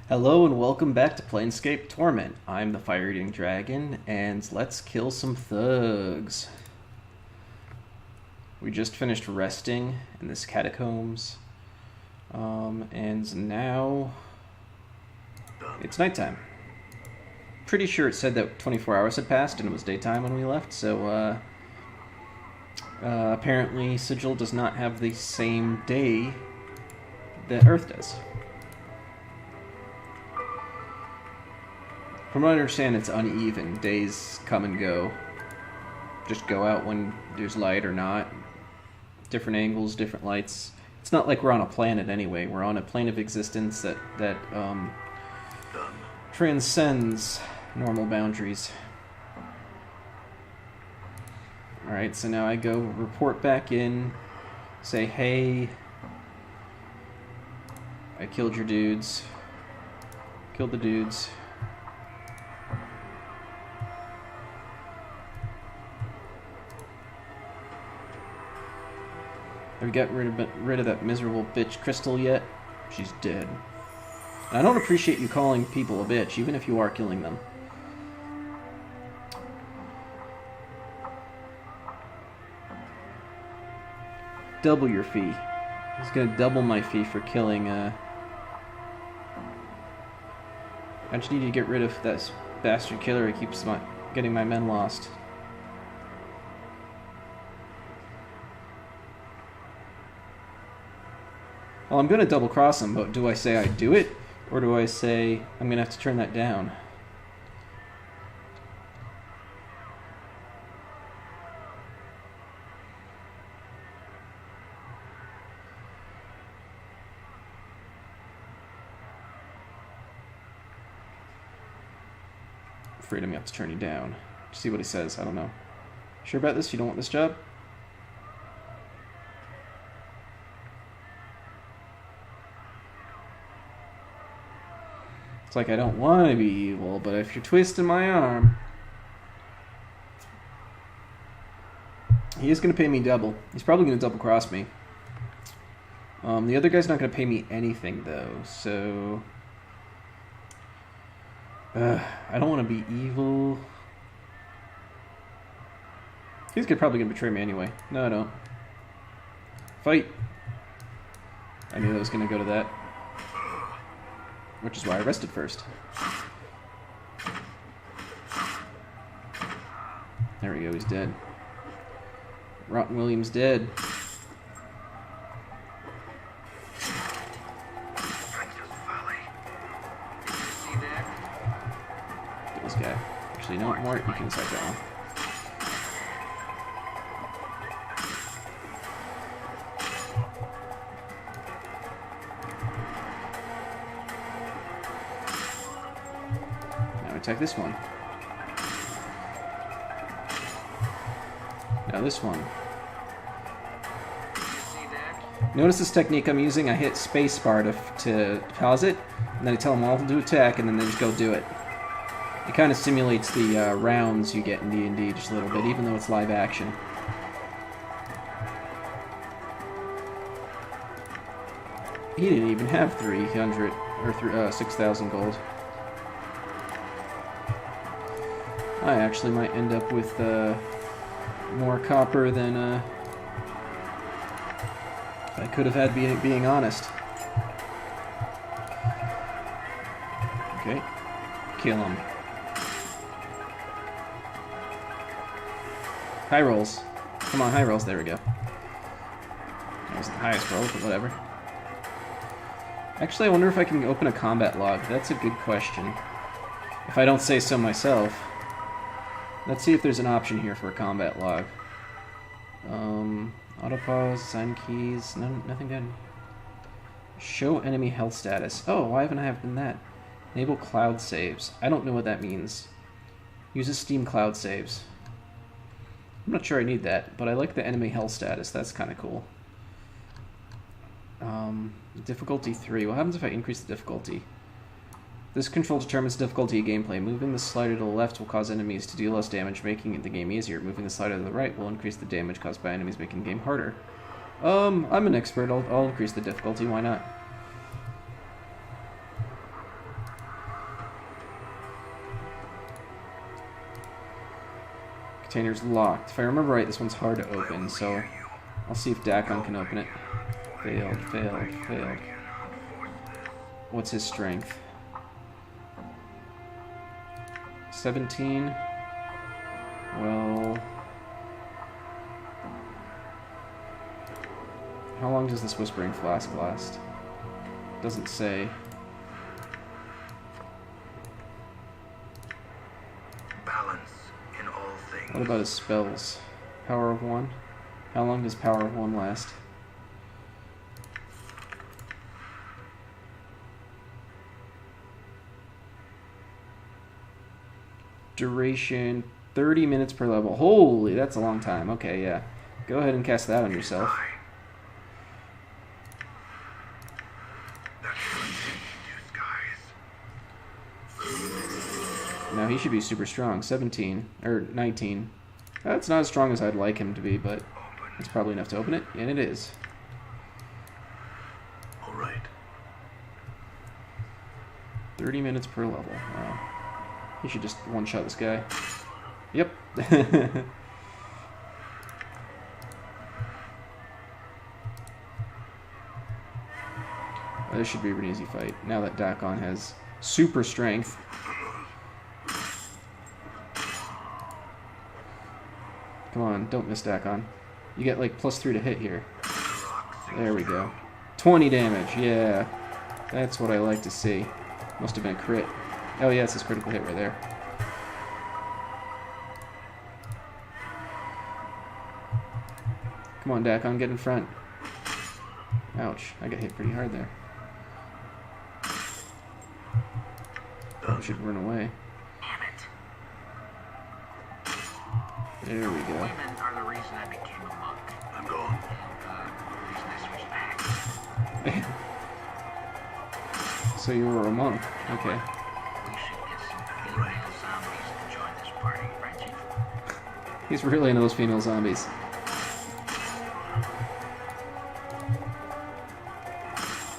Hello and welcome back to Planescape Torment. I'm the Fire-Eating Dragon, and let's kill some thugs. We just finished resting in this catacombs, and now it's nighttime. Pretty sure it said that 24 hours had passed and it was daytime when we left, so apparently Sigil does not have the same day that Earth does. From what I understand, it's uneven. Days come and go. Just go out when there's light or not. Different angles, different lights. It's not like we're on a planet anyway. We're on a plane of existence that transcends normal boundaries. Alright, so now I go report back in, say, hey, I killed your dudes. Killed the dudes. Have you got rid of that miserable bitch Crystal yet? She's dead. And I don't appreciate you calling people a bitch, even if you are killing them. Double your fee. He's gonna double my fee for killing, I just need to get rid of that bastard killer who keeps getting my men lost. Well, I'm going to double cross him, but do I say I do it? Or do I say I'm going to have to turn that down? Afraid I'm going to have to turn you down. See what he says. I don't know. Sure about this? You don't want this job? It's like I don't want to be evil, but if you're twisting my arm... He is going to pay me double. He's probably going to double cross me. The other guy's not going to pay me anything, though, so... I don't want to be evil. He's probably going to betray me anyway. No, I don't. Fight! I knew that was going to go to that. Which is why I rested first. There we go, he's dead. Rotten Williams dead. Get this guy. Actually, no more. You can start that one. Attack this one. Now this one. Notice this technique I'm using. I hit spacebar to pause it, and then I tell them all to attack, and then they just go do it. It kind of simulates the rounds you get in D&D just a little bit, even though it's live action. He didn't even have 300 or 6,000 gold. I actually might end up with more copper than I could have had being honest. Okay, kill him. High rolls. Come on, high rolls. There we go. That was the highest roll, but whatever. Actually, I wonder if I can open a combat log. That's a good question. If I don't say so myself. Let's see if there's an option here for a combat log. Autopause, sign keys, nothing good. Show enemy health status. Oh, why haven't I done that? Enable cloud saves. I don't know what that means. Uses Steam cloud saves. I'm not sure I need that, but I like the enemy health status. That's kind of cool. Difficulty 3. What happens if I increase the difficulty? This control determines difficulty of gameplay. Moving the slider to the left will cause enemies to deal less damage, making the game easier. Moving the slider to the right will increase the damage caused by enemies, making the game harder. I'm an expert. I'll increase the difficulty. Why not? container's locked. If I remember right, this one's hard to open, so I'll see if Dakon can open it. Failed, failed, failed. What's his strength? 17? Well... How long does this Whispering Flask last? Doesn't say. Balance in all things. What about his spells? Power of 1? How long does Power of 1 last? Duration 30 minutes per level. Holy, that's a long time. Okay, yeah. Go ahead and cast that on yourself. Now he should be super strong. 17 or 19. That's not as strong as I'd like him to be, but it's probably enough to open it, and it is. All right. 30 minutes per level. Wow. He should just one-shot this guy. Yep. This should be an easy fight. Now that Dakon has super strength. Come on, don't miss Dakon. You get like +3 to hit here. There we go. 20 damage, yeah. That's what I like to see. Must have been a crit. Oh yeah, it's his critical hit right there. Come on, Dakon, get in front. Ouch, I got hit pretty hard there. I should run away. There we go. Women are the reason I became a monk. I'm gone. The reason I switched back. So you were a monk. Okay. We should get some female zombies to join this party, right, Chief? He's really into those female zombies.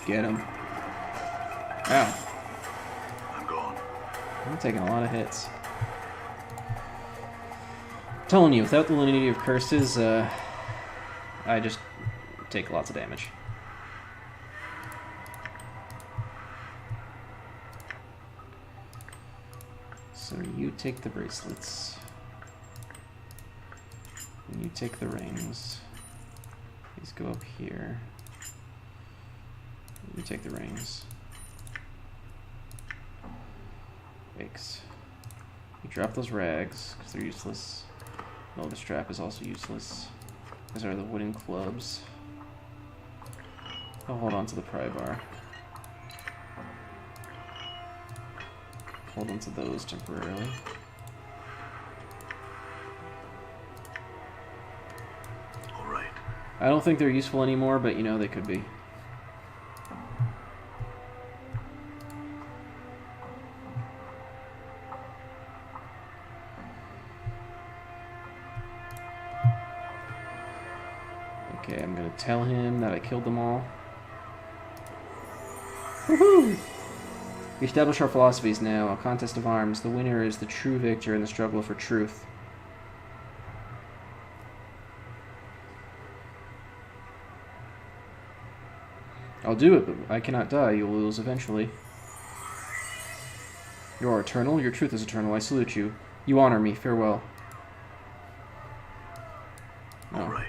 Get him. Ow. I'm gone. I'm taking a lot of hits. I'm telling you, without the lineage of curses, I just take lots of damage. So you take the bracelets. And you take the rings. These go up here. You take the rings. Yikes. You drop those rags, because they're useless. No, the strap is also useless. These are the wooden clubs. I'll hold on to the pry bar. Hold on to those temporarily. Alright. I don't think they're useful anymore, but you know, they could be. Okay, I'm gonna tell him that I killed them all. Woohoo! We establish our philosophies now. A contest of arms. The winner is the true victor in the struggle for truth. I'll do it, but I cannot die. You will lose eventually. You are eternal. Your truth is eternal. I salute you. You honor me. Farewell. Oh. Alright.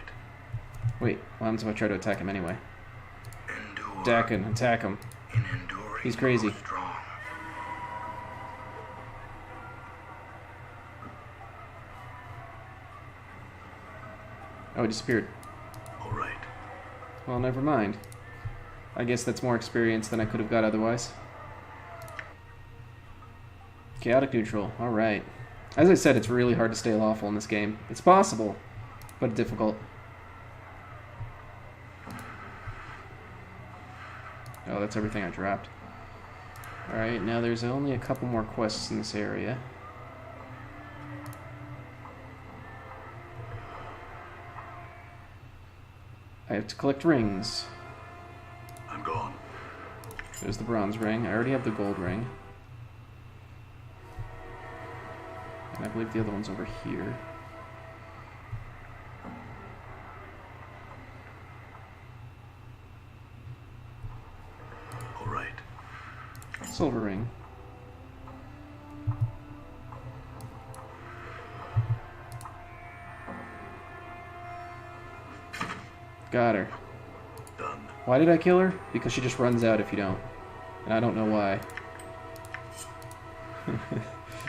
Wait, what happens if I try to attack him anyway? Endure. Dakon, attack him. In enduring, He's crazy. strong. Oh, he disappeared. Alright. Well, never mind. I guess that's more experience than I could have got otherwise. Chaotic neutral. Alright. As I said, it's really hard to stay lawful in this game. It's possible, but difficult. Oh, that's everything I dropped. Alright, now there's only a couple more quests in this area. I have to collect rings. I'm gone. There's the bronze ring. I already have the gold ring. And I believe the other one's over here. Silver ring. Got her. Done. Why did I kill her? Because she just runs out if you don't. And I don't know why.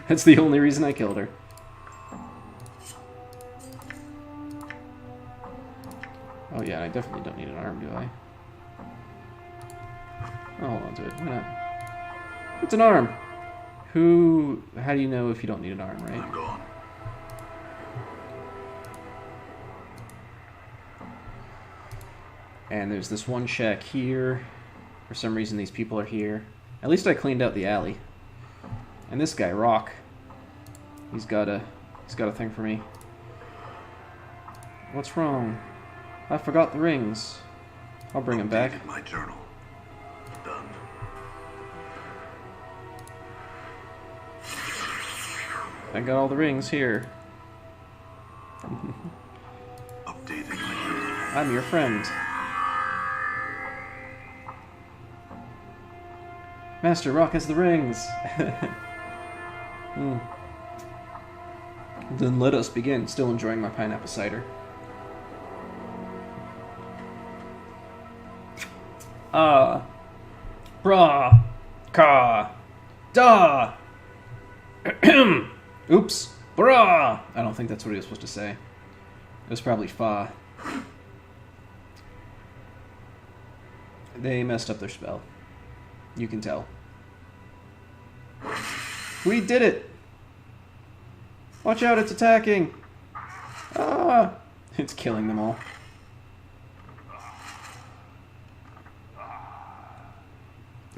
That's the only reason I killed her. Oh yeah, I definitely don't need an arm, do I? I'll hold on to it. Why not? It's an arm! How do you know if you don't need an arm, right? I'm gone. And there's this one shack here. For some reason these people are here. At least I cleaned out the alley. And this guy, Rock. He's got a thing for me. What's wrong? I forgot the rings. I'll bring him back. Updated my journal. Done. I got all the rings here. Updated my journal. I'm your friend. Master Rock has the rings. Then let us begin. Still enjoying my pineapple cider. Brah, ka, da. Oops, brah. I don't think that's what he was supposed to say. It was probably fa. They messed up their spell. You can tell. We did it! Watch out, it's attacking! Ah! It's killing them all.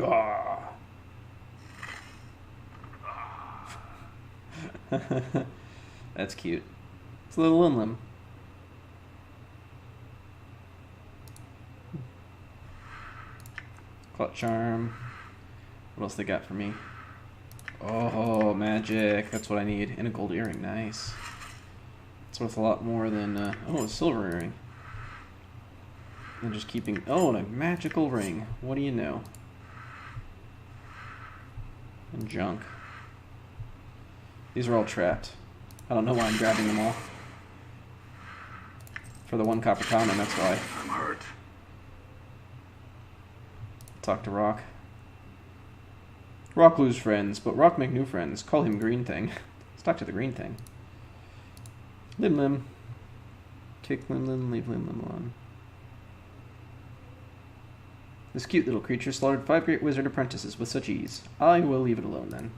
Ah. That's cute. It's a little Limlim. Clout Charm. What else they got for me? Oh, magic. That's what I need. And a gold earring. Nice. It's worth a lot more than... oh, a silver earring. And just keeping... Oh, and a magical ring. What do you know? And junk. These are all trapped. I don't know why I'm grabbing them all. For the one copper common, that's why. I'm hurt. Talk to Rock. Rock lose friends, but Rock make new friends. Call him Green Thing. Let's talk to the Green Thing. Lim. Kick Lim, leave Lim alone. This cute little creature slaughtered 5 great wizard apprentices with such ease. I will leave it alone then.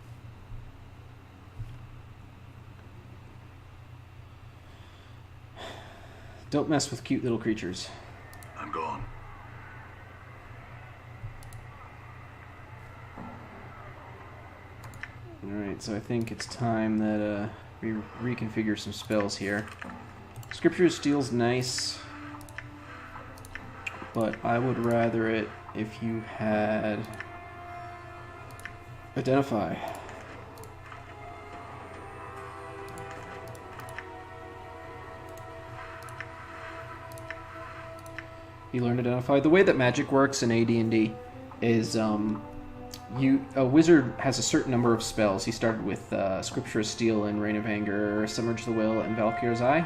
Don't mess with cute little creatures. I'm gone. Alright, so I think it's time that we reconfigure some spells here. Scripture of Steel's nice, but I would rather it if you had Identify. You learn Identify. The way that magic works in AD&D is a wizard has a certain number of spells. He started with Scripture of Steel and Reign of Anger, Submerge the Will, and Valkyr's Eye.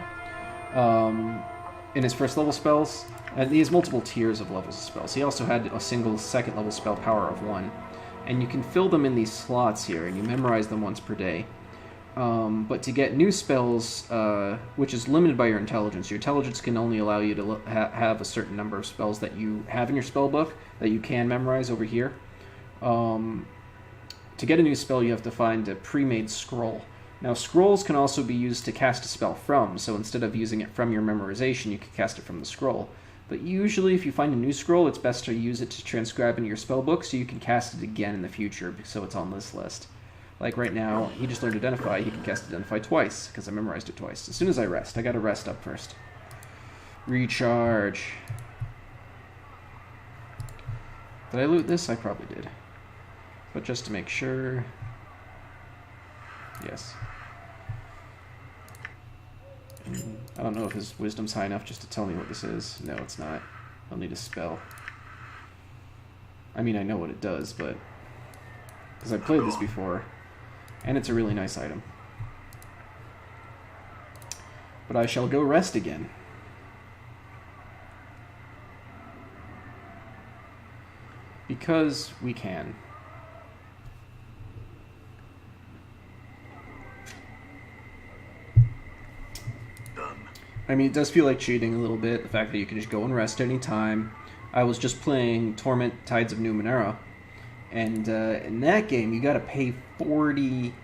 In his first level spells, and he has multiple tiers of levels of spells. He also had a single second level spell, Power of One. And you can fill them in these slots here, and you memorize them once per day. But to get new spells, which is limited by your intelligence can only allow you to have a certain number of spells that you have in your spell book that you can memorize over here. To get a new spell, you have to find a pre-made scroll. Now, scrolls can also be used to cast a spell from, so instead of using it from your memorization, you can cast it from the scroll. But usually, if you find a new scroll, it's best to use it to transcribe into your spell book so you can cast it again in the future, so it's on this list. Like right now, he just learned Identify. He can cast Identify twice, because I memorized it twice. As soon as I rest, I gotta rest up first. Recharge. Did I loot this? I probably did. But just to make sure... Yes. I don't know if his wisdom's high enough just to tell me what this is. No, it's not. I'll need a spell. I mean, I know what it does, but... because I've played this before, and it's a really nice item. But I shall go rest again. Because we can. I mean, it does feel like cheating a little bit, the fact that you can just go and rest any time. I was just playing Torment Tides of Numenera, and in that game you gotta pay 40...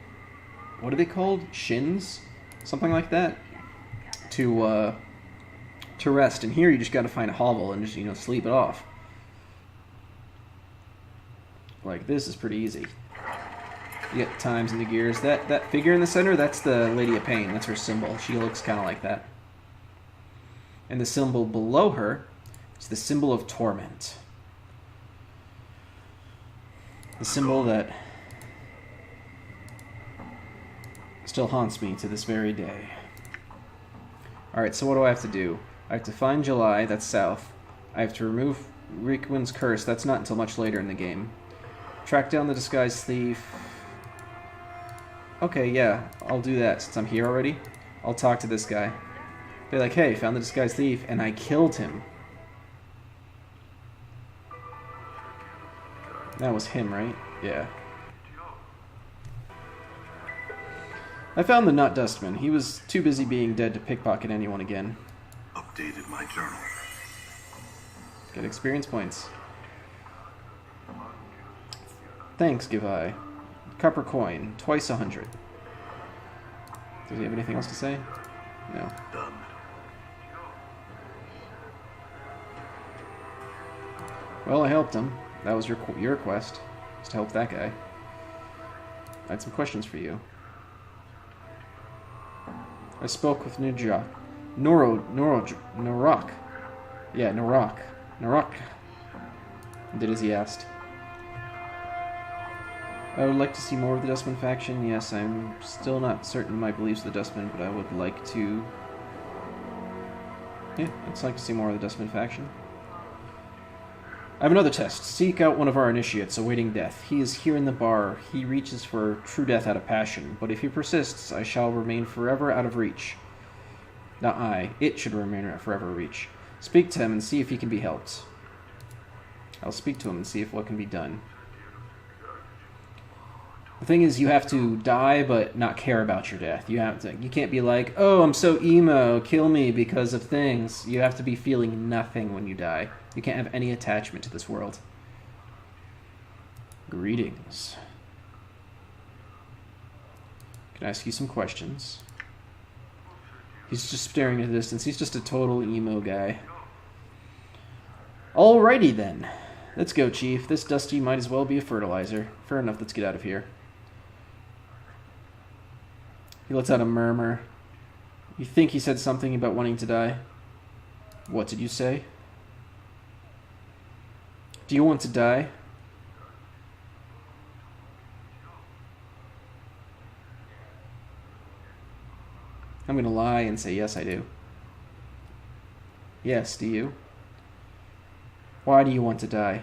what are they called? Shins? Something like that? To rest. And here you just gotta find a hovel and just, you know, sleep it off. Like, this is pretty easy. You get times and the gears. That figure in the center, that's the Lady of Pain. That's her symbol. She looks kind of like that. And the symbol below her is the symbol of torment. The symbol that still haunts me to this very day. Alright, so what do I have to do? I have to find July, that's south. I have to remove Riekwind's curse, that's not until much later in the game. Track down the disguised thief. Okay, yeah, I'll do that since I'm here already. I'll talk to this guy. Be like, hey, found the disguised thief, and I killed him. That was him, right? Yeah. I found the Nut Dustman. He was too busy being dead to pickpocket anyone again. Updated my journal. Get experience points. Thanks, give I. Copper coin, twice 100. Does he have anything else to say? No. Done. Well, I helped him. That was your quest, just to help that guy. I had some questions for you. I spoke with Norok. Yeah, Norok. Did as he asked. I would like to see more of the Dustman faction. Yes, I'm still not certain of my beliefs of the Dustman, but I would like to... yeah, I'd like to see more of the Dustman faction. I have another test. Seek out one of our initiates awaiting death. He is here in the bar. He reaches for true death out of passion, but if he persists, I shall remain forever out of reach. Not I. It should remain forever reach. Speak to him and see if he can be helped. I'll speak to him and see if what can be done. The thing is, you have to die but not care about your death. You can't be like, oh, I'm so emo, kill me because of things. You have to be feeling nothing when you die. You can't have any attachment to this world. Greetings. Can I ask you some questions? He's just staring into the distance. He's just a total emo guy. Alrighty then. Let's go, Chief. This Dusty might as well be a fertilizer. Fair enough, let's get out of here. He lets out a murmur. You think he said something about wanting to die? What did you say? Do you want to die? I'm gonna lie and say yes, I do. Yes, do you? Why do you want to die?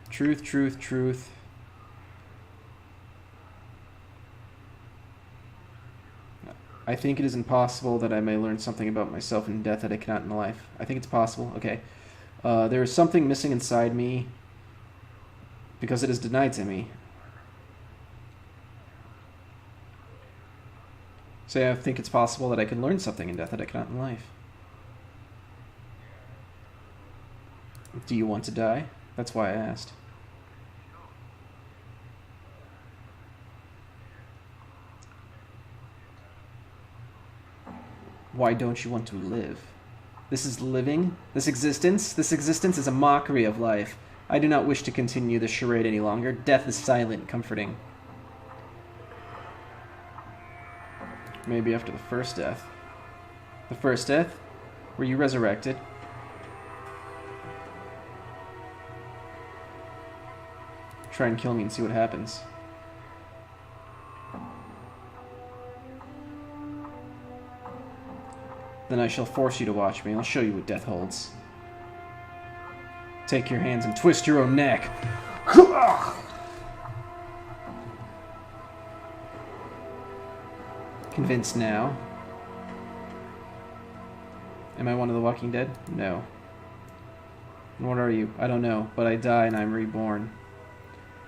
Truth, truth, truth. I think it is impossible that I may learn something about myself in death that I cannot in life. I think it's possible. Okay. There is something missing inside me because it is denied to me. So I think it's possible that I can learn something in death that I cannot in life. Do you want to die? That's why I asked. Why don't you want to live? This is living? This existence? This existence is a mockery of life. I do not wish to continue this charade any longer. Death is silent, comforting. Maybe after the first death. The first death? Were you resurrected? Try and kill me and see what happens. Then I shall force you to watch me. I'll show you what death holds. Take your hands and twist your own neck. convinced now. Am I one of the Walking Dead? No. And what are you? I don't know, but I die and I'm reborn.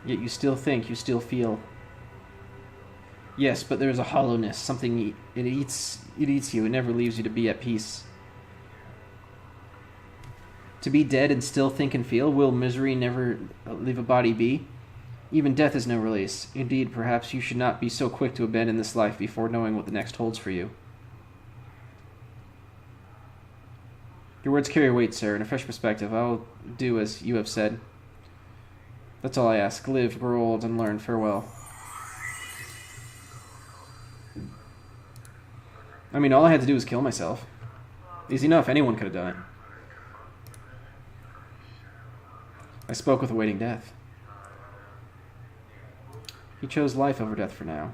Yet you still think, you still feel. Yes, but there's a hollowness, something it eats you, it never leaves you to be at peace. To be dead and still think and feel, will misery never leave a body be? Even death is no release. Indeed, perhaps you should not be so quick to abandon this life before knowing what the next holds for you. Your words carry weight, sir. In a fresh perspective, I will do as you have said. That's all I ask. Live, grow old, and learn. Farewell. I mean, all I had to do was kill myself. Easy enough. Anyone could have done it. I spoke with awaiting death. He chose life over death for now.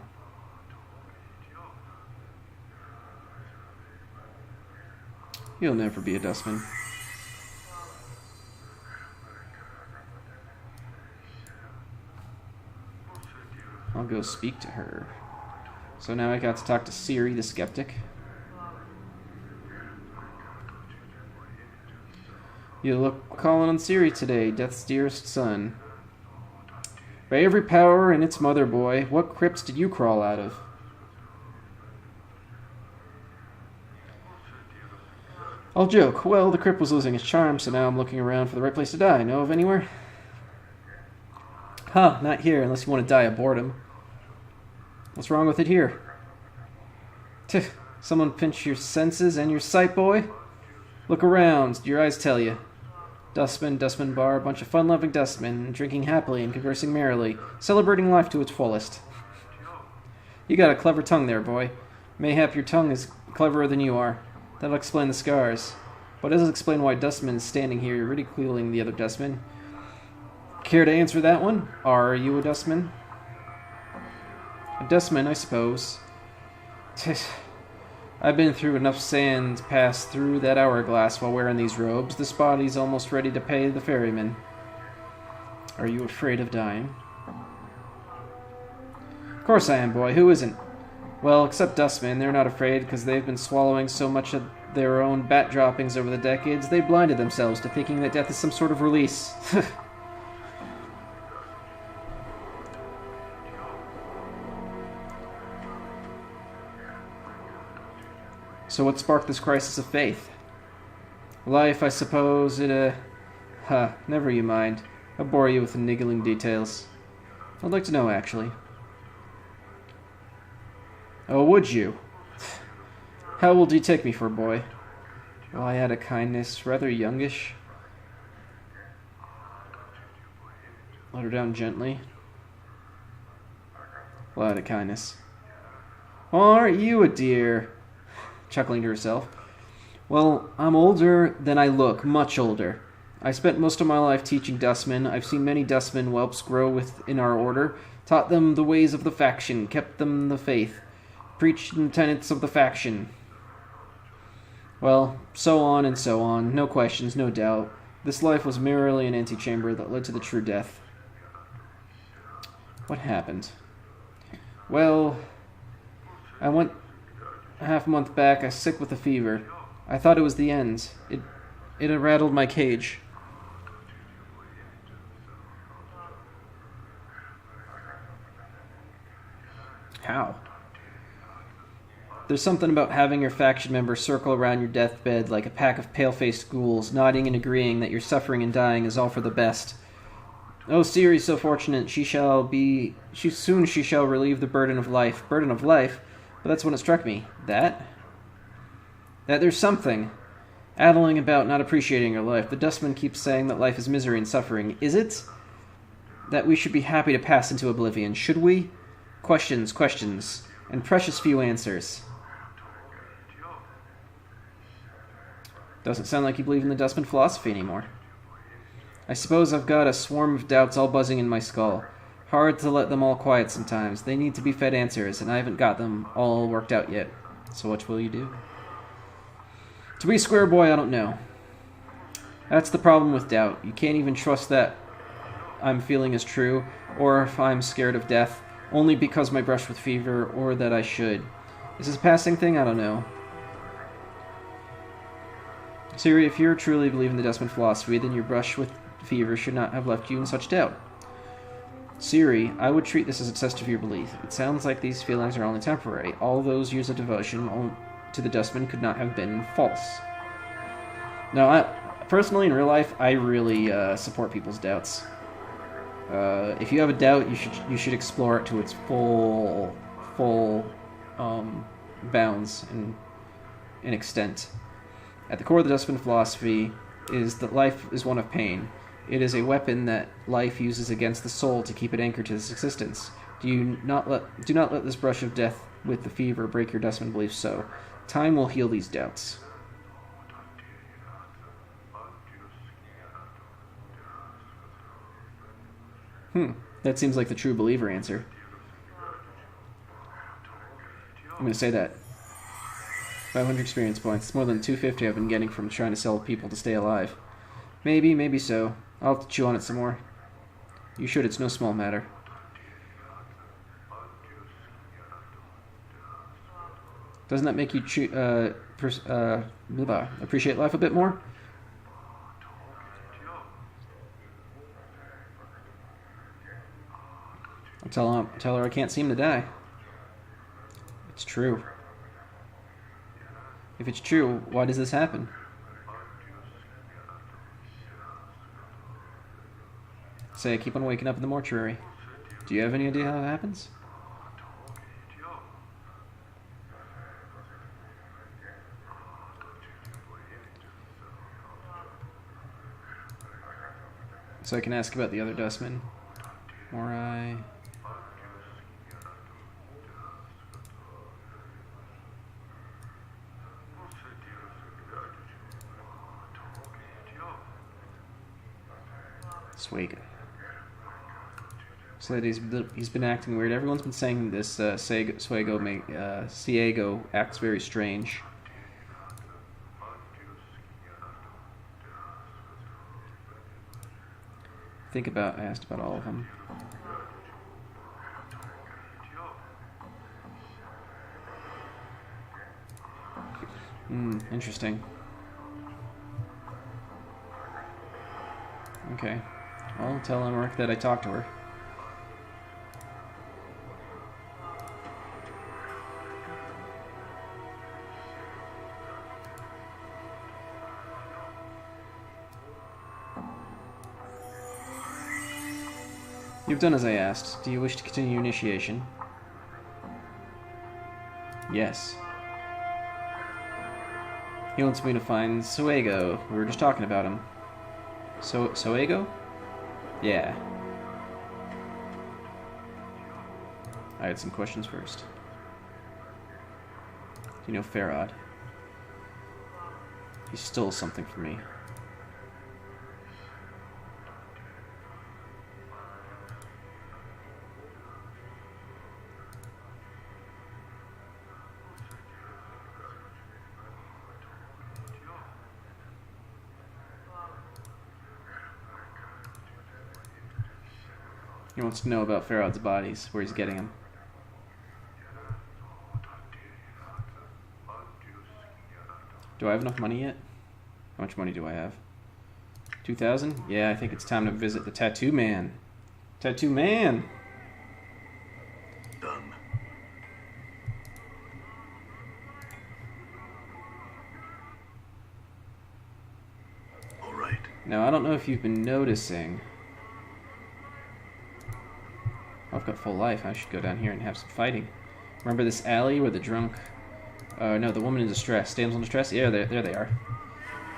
You'll never be a dustman. I'll go speak to her. So now I got to talk to Siri, the skeptic. You look calling on Siri today, Death's dearest son. By every power in its mother, boy, what crypts did you crawl out of? I'll joke. Well, the crypt was losing its charm, so now I'm looking around for the right place to die. Know of anywhere? Huh, not here, unless you want to die of boredom. What's wrong with it here? Tch, someone pinch your senses and your sight, boy? Look around, your eyes tell you. Dustman, dustman bar, a bunch of fun-loving dustmen, drinking happily and conversing merrily, celebrating life to its fullest. You got a clever tongue there, boy. Mayhap your tongue is cleverer than you are. That'll explain the scars. But it doesn't explain why Dustman is standing here ridiculing the other Dustman. Care to answer that one? Are you a Dustman? A Dustman, I suppose. I've been through enough sand passed through that hourglass while wearing these robes. This body's almost ready to pay the ferryman. Are you afraid of dying? Of course I am, boy. Who isn't? Well, except Dustmen. They're not afraid because they've been swallowing so much of their own bat droppings over the decades, they blinded themselves to thinking that death is some sort of release. So what sparked this crisis of faith? Life, I suppose, never you mind. I'll bore you with the niggling details. I'd like to know, actually. Oh, would you? How old do you take me for, boy? Well, I had a kindness, rather youngish. Let her down gently. Well, I had a kindness. Oh, aren't you a dear? Chuckling to herself. Well, I'm older than I look, much older. I spent most of my life teaching dustmen. I've seen many dustmen whelps grow within our order, taught them the ways of the faction, kept them the faith, preached the tenets of the faction. Well, so on and so on, no questions, no doubt. This life was merely an antechamber that led to the true death. What happened? Well, I went a half month back, I was sick with a fever. I thought it was the end. It had rattled my cage. How? There's something about having your faction members circle around your deathbed like a pack of pale-faced ghouls, nodding and agreeing that your suffering and dying is all for the best. Oh, Ciri's so fortunate, she shall relieve the burden of life. Burden of life? But that's when it struck me. That there's something addling about not appreciating your life. The dustman keeps saying that life is misery and suffering. Is it? That we should be happy to pass into oblivion. Should we? Questions, and precious few answers. Doesn't sound like you believe in the dustman philosophy anymore. I suppose I've got a swarm of doubts all buzzing in my skull. Hard to let them all quiet sometimes. They need to be fed answers, and I haven't got them all worked out yet. So what will you do? To be square, boy, I don't know. That's the problem with doubt. You can't even trust that I'm feeling is true, or if I'm scared of death, only because my brush with fever, or that I should. Is this a passing thing? I don't know. Siri, if you truly believe in the Dustman philosophy, then your brush with fever should not have left you in such doubt. Siri, I would treat this as a test of your belief. It sounds like these feelings are only temporary. All those years of devotion to the Dustman could not have been false. Now, personally, in real life, I really support people's doubts. If you have a doubt, you should explore it to its full bounds and extent. At the core of the Dustman philosophy is that life is one of pain. It is a weapon that life uses against the soul to keep it anchored to its existence. Do not let this brush of death with the fever break your Dustman beliefs so. Time will heal these doubts. That seems like the true believer answer. I'm going to say that. 500 experience points. It's more than 250 I've been getting from trying to sell people to stay alive. Maybe so. I'll have to chew on it some more. You should, it's no small matter. Doesn't that make you appreciate life a bit more? I'll tell her I can't seem to die. It's true. If it's true, why does this happen? Say, I keep on waking up in the mortuary. Do you have any idea how it happens? So I can ask about the other Dustman. Morai. Swag. So that he's been acting weird. Everyone's been saying this. Ciego acts very strange. I asked about all of them. Interesting. Okay. I'll tell Emmerich that I talked to her. You've done as I asked. Do you wish to continue your initiation? Yes. He wants me to find Suego. We were just talking about him. Suego? Yeah. I had some questions first. Do you know Farad? He stole something from me. He wants to know about Farad's bodies, where he's getting them. Do I have enough money yet? How much money do I have? 2,000? Yeah, I think it's time to visit the Tattoo Man. Tattoo Man! Done. All right. Now, I don't know if you've been noticing. I've got full life. I should go down here and have some fighting. Remember this alley where the drunk... no, the woman in distress. Damsel in distress? Yeah, there they are.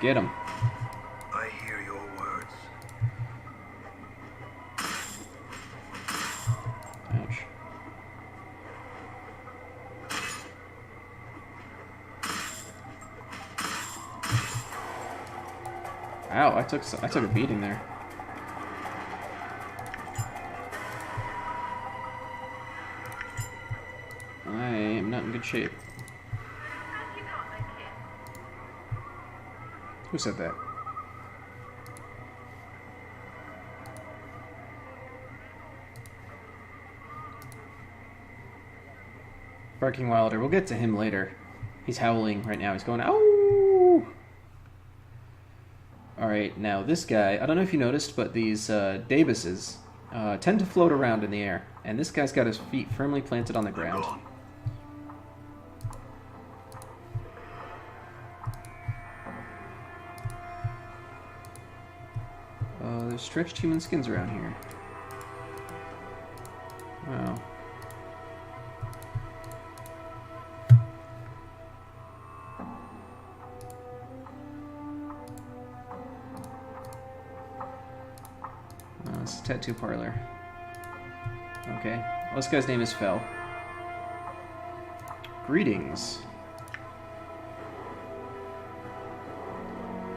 Get them. I hear your words. Ouch. Ow, I took a beating there. I am not in good shape. Who said that? Barking wilder. We'll get to him later. He's howling right now. He's going, ow! Alright, now this guy, I don't know if you noticed, but these Davises tend to float around in the air. And this guy's got his feet firmly planted on the ground. There's stretched human skins around here. Wow. It's a tattoo parlor. Okay. Well, this guy's name is Fel. Greetings.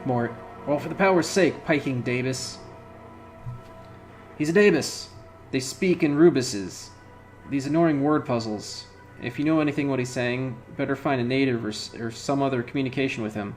Mort. Well, for the power's sake, piking Davis. He's a Davis. They speak in rubuses. These annoying word puzzles. If you know anything what he's saying, better find a native or some other communication with him.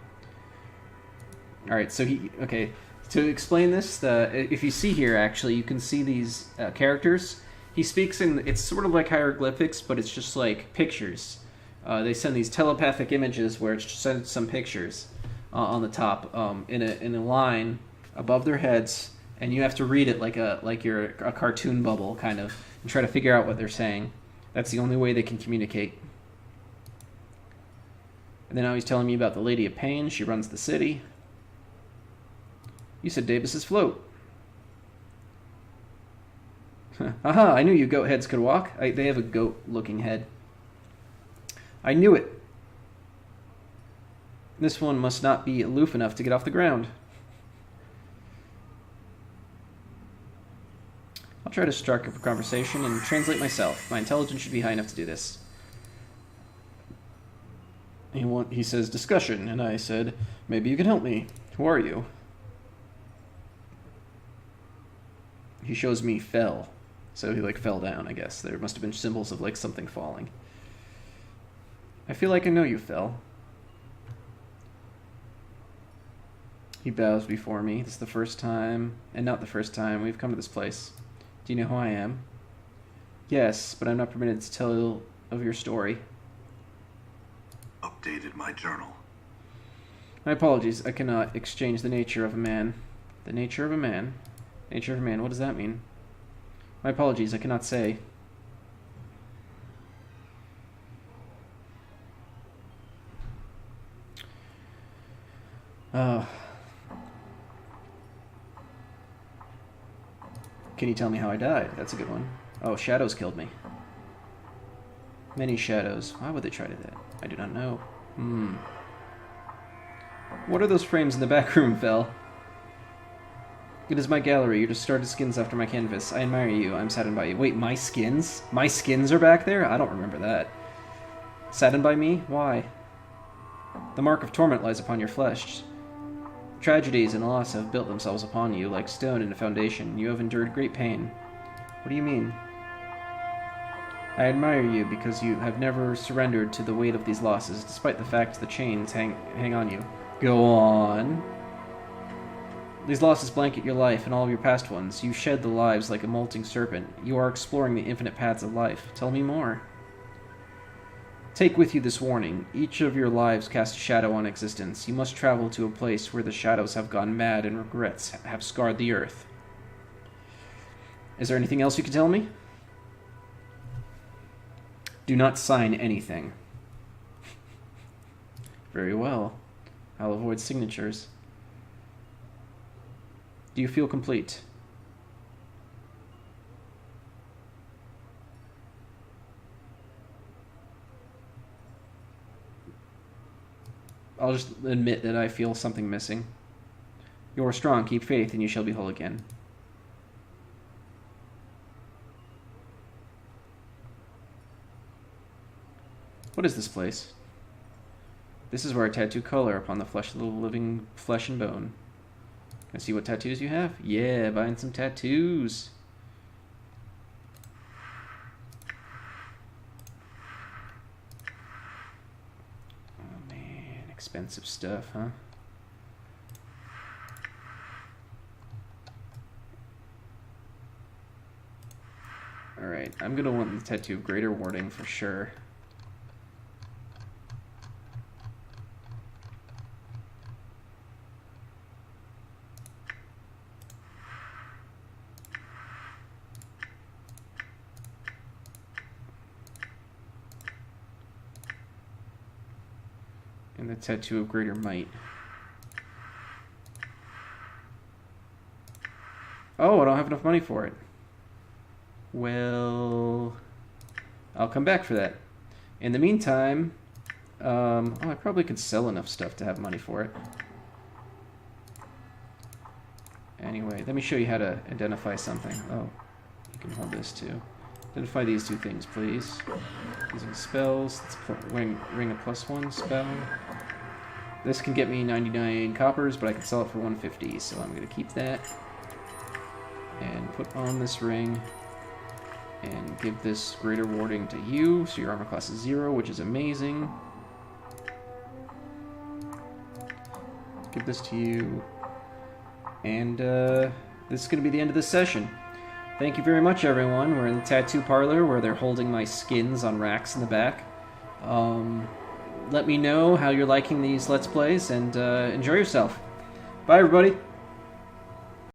Alright, so he... Okay. To explain this, if you see here, actually, you can see these characters. He speaks in... It's sort of like hieroglyphics, but it's just like pictures. They send these telepathic images where it's just some pictures on the top in a line above their heads, and you have to read it like you're a cartoon bubble, kind of, and try to figure out what they're saying. That's the only way they can communicate. And then now he's telling me about the Lady of Pain. She runs the city. You said Davis's float. Aha, I knew you goat heads could walk. They have a goat-looking head. I knew it. This one must not be aloof enough to get off the ground. I'll try to strike up a conversation and translate myself. My intelligence should be high enough to do this. He says, discussion, and I said, maybe you can help me. Who are you? He shows me fell. So he, fell down, I guess. There must have been symbols of, something falling. I feel like I know you, Fel. He bows before me. This is the first time, and not the first time, we've come to this place. Do you know who I am? Yes, but I'm not permitted to tell of your story. Updated my journal. My apologies, I cannot exchange the nature of a man. The nature of a man? Nature of a man, what does that mean? My apologies, I cannot say. Can you tell me how I died? That's a good one. Oh, shadows killed me. Many shadows. Why would they try to do that? I do not know. What are those frames in the back room, Fel? It is my gallery. Your distorted skins after my canvas. I admire you. I'm saddened by you. Wait, my skins? My skins are back there? I don't remember that. Saddened by me? Why? The mark of torment lies upon your flesh. Tragedies and loss have built themselves upon you like stone in a foundation. You have endured great pain. What do you mean? I admire you because you have never surrendered to the weight of these losses, despite the fact the chains hang on you. Go on. These losses blanket your life and all of your past ones. You shed the lives like a molting serpent. You are exploring the infinite paths of life. Tell me more. Take with you this warning. Each of your lives casts a shadow on existence. You must travel to a place where the shadows have gone mad and regrets have scarred the earth. Is there anything else you can tell me? Do not sign anything. Very well. I'll avoid signatures. Do you feel complete? I'll just admit that I feel something missing. You are strong, keep faith, and you shall be whole again. What is this place? This is where I tattoo color upon the flesh of the living flesh and bone. Can I see what tattoos you have? Yeah, buying some tattoos. Oh man, expensive stuff, huh? Alright, I'm gonna want the tattoo of Greater Warding for sure. And the Tattoo of Greater Might. Oh, I don't have enough money for it. Well, I'll come back for that. In the meantime, I probably could sell enough stuff to have money for it. Anyway, let me show you how to identify something. Oh, you can hold this too. Identify these 2 things, please. Using spells. Let's put ring a +1 spell. This can get me 99 coppers, but I can sell it for 150, so I'm going to keep that. And put on this ring. And give this greater warding to you, so your armor class is 0, which is amazing. Give this to you. And this is going to be the end of this session. Thank you very much, everyone. We're in the tattoo parlor where they're holding my skins on racks in the back. Let me know how you're liking these Let's Plays, and enjoy yourself. Bye, everybody!